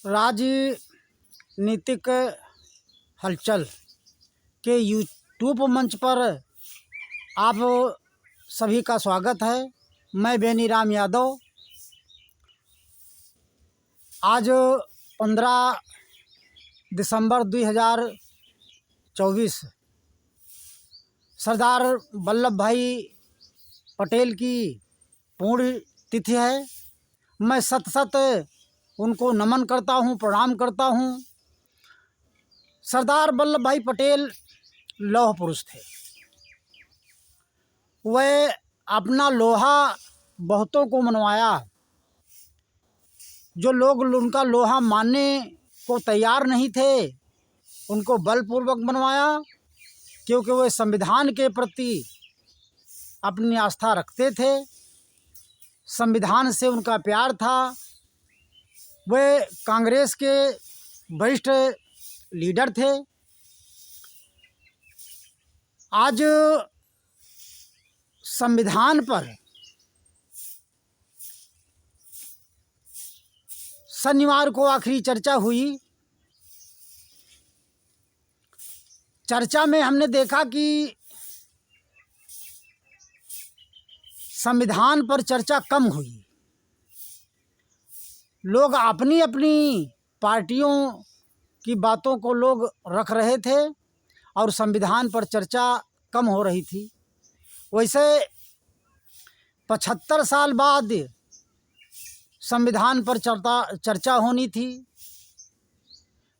राजनीतिक हलचल के यूट्यूब मंच पर आप सभी का स्वागत है। मैं बेनीराम यादव। आज 15 दिसंबर 2024 सरदार वल्लभ भाई पटेल की पूर्ण तिथि है। मैं सत सत उनको नमन करता हूँ, प्रणाम करता हूँ। सरदार वल्लभ भाई पटेल लौह पुरुष थे। वह अपना लोहा बहुतों को मनवाया। जो लोग उनका लोहा मानने को तैयार नहीं थे, उनको बलपूर्वक मनवाया, क्योंकि वे संविधान के प्रति अपनी आस्था रखते थे। संविधान से उनका प्यार था। वे कांग्रेस के वरिष्ठ लीडर थे। आज संविधान पर शनिवार को आखिरी चर्चा हुई। चर्चा में हमने देखा कि संविधान पर चर्चा कम हुई। लोग अपनी अपनी पार्टियों की बातों को लोग रख रहे थे और संविधान पर चर्चा कम हो रही थी। वैसे 75 साल बाद संविधान पर चर्चा होनी थी।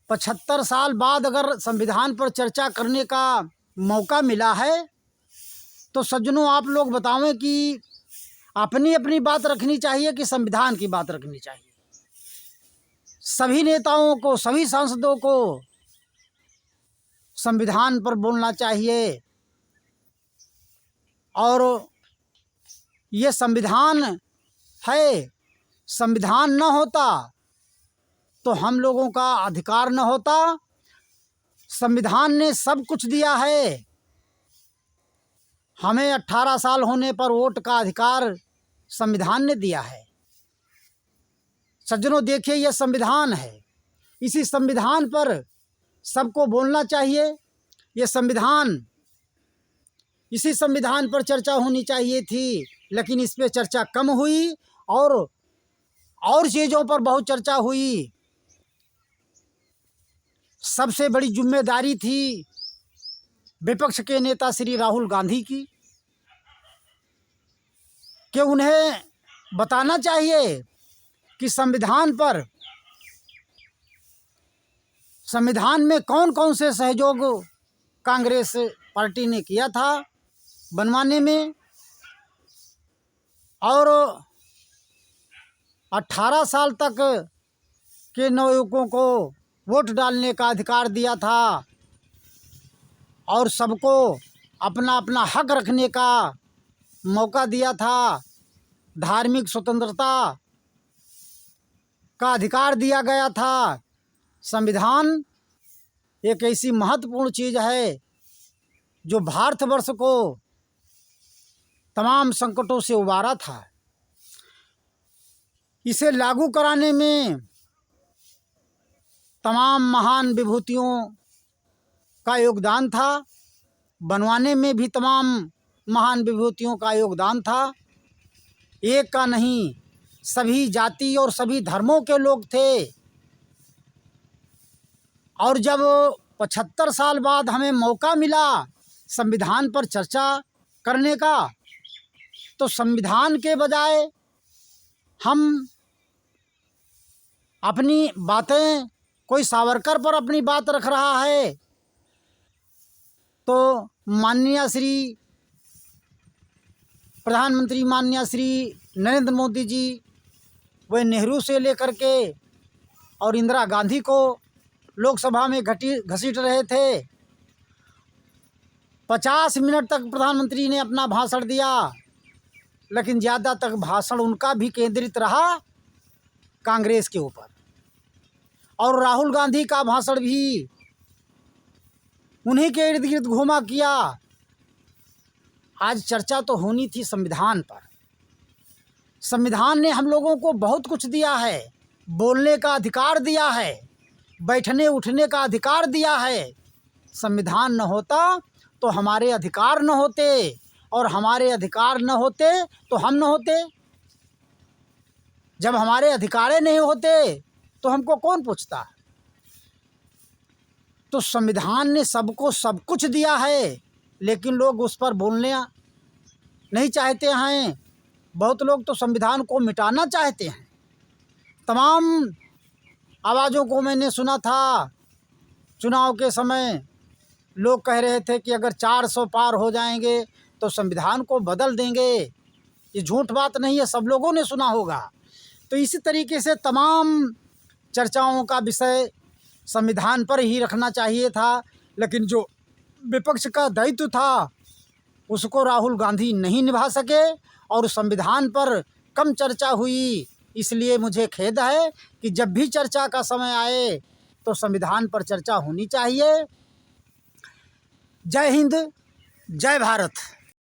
75 साल बाद अगर संविधान पर चर्चा करने का मौका मिला है तो सज्जनों, आप लोग बतावें कि अपनी अपनी बात रखनी चाहिए कि संविधान की बात रखनी चाहिए। सभी नेताओं को, सभी सांसदों को संविधान पर बोलना चाहिए। और ये संविधान है, संविधान न होता तो हम लोगों का अधिकार न होता। संविधान ने सब कुछ दिया है। हमें 18 साल होने पर वोट का अधिकार संविधान ने दिया है। सज्जनों, देखिए, यह संविधान है। इसी संविधान पर सबको बोलना चाहिए। ये संविधान, इसी संविधान पर चर्चा होनी चाहिए थी, लेकिन इस पे चर्चा कम हुई और चीज़ों पर बहुत चर्चा हुई। सबसे बड़ी जिम्मेदारी थी विपक्ष के नेता श्री राहुल गांधी की, कि उन्हें बताना चाहिए कि संविधान में कौन कौन से सहयोग कांग्रेस पार्टी ने किया था बनवाने में। और 18 साल तक के नवयुवकों को वोट डालने का अधिकार दिया था और सबको अपना अपना हक रखने का मौका दिया था। धार्मिक स्वतंत्रता का अधिकार दिया गया था। संविधान एक ऐसी महत्वपूर्ण चीज़ है जो भारतवर्ष को तमाम संकटों से उबारा था। इसे लागू कराने में तमाम महान विभूतियों का योगदान था। बनवाने में भी तमाम महान विभूतियों का योगदान था। एक का नहीं, सभी जाति और सभी धर्मों के लोग थे। और जब 75 साल बाद हमें मौका मिला संविधान पर चर्चा करने का, तो संविधान के बजाय हम अपनी बातें, कोई सावरकर पर अपनी बात रख रहा है तो माननीय श्री प्रधानमंत्री, माननीय श्री नरेंद्र मोदी जी, वे नेहरू से लेकर के और इंदिरा गांधी को लोकसभा में घसीट रहे थे। 50 मिनट तक प्रधानमंत्री ने अपना भाषण दिया, लेकिन ज़्यादा तक भाषण उनका भी केंद्रित रहा कांग्रेस के ऊपर। और राहुल गांधी का भाषण भी उन्हीं के इर्द गिर्द घूमा किया। आज चर्चा तो होनी थी संविधान पर। संविधान ने हम लोगों को बहुत कुछ दिया है। बोलने का अधिकार दिया है, बैठने उठने का अधिकार दिया है। संविधान न होता तो हमारे अधिकार न होते, और हमारे अधिकार न होते तो हम न होते। जब हमारे अधिकार नहीं होते तो हमको कौन पूछता? तो संविधान ने सबको सब कुछ दिया है, लेकिन लोग उस पर बोलने नहीं चाहते हैं। बहुत लोग तो संविधान को मिटाना चाहते हैं। तमाम आवाज़ों को मैंने सुना था। चुनाव के समय लोग कह रहे थे कि अगर 400 पार हो जाएंगे तो संविधान को बदल देंगे। ये झूठ बात नहीं है, सब लोगों ने सुना होगा। तो इसी तरीके से तमाम चर्चाओं का विषय संविधान पर ही रखना चाहिए था, लेकिन जो विपक्ष का दायित्व था उसको राहुल गांधी नहीं निभा सके और संविधान पर कम चर्चा हुई। इसलिए मुझे खेद है कि जब भी चर्चा का समय आए तो संविधान पर चर्चा होनी चाहिए। जय हिंद, जय भारत।